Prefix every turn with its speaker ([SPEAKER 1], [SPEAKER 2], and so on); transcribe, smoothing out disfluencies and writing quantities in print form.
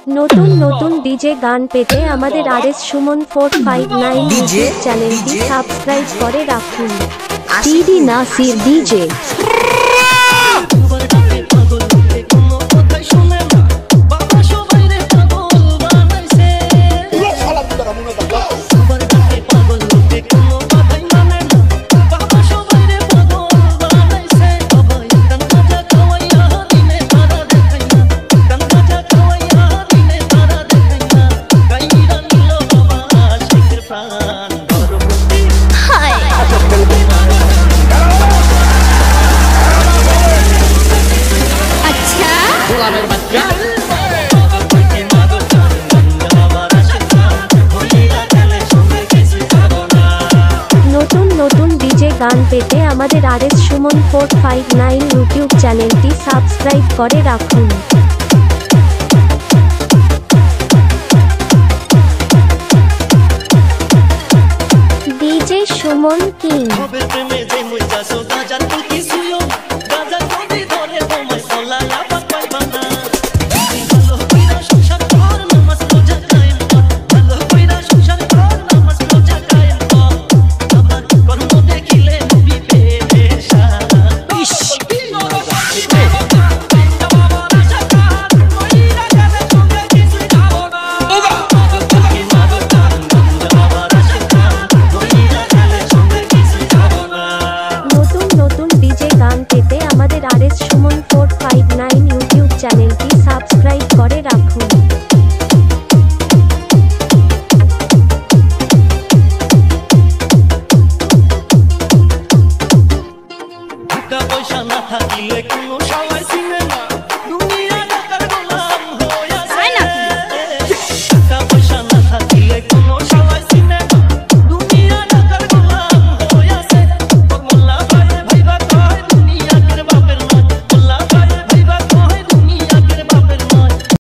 [SPEAKER 1] নতুন নতুন ডিজে গান পেতে আমাদের RS সুমন 459 ইউটিউব চ্যানেলটি সাবস্ক্রাইব করে রাখুন।
[SPEAKER 2] DD Nasir DJ.
[SPEAKER 1] নতুন নতুন ডিজে গান পেতে আমাদের RS সুমন 459 ইউটিউব চ্যানেলটি সাবস্ক্রাইব করে রাখুন।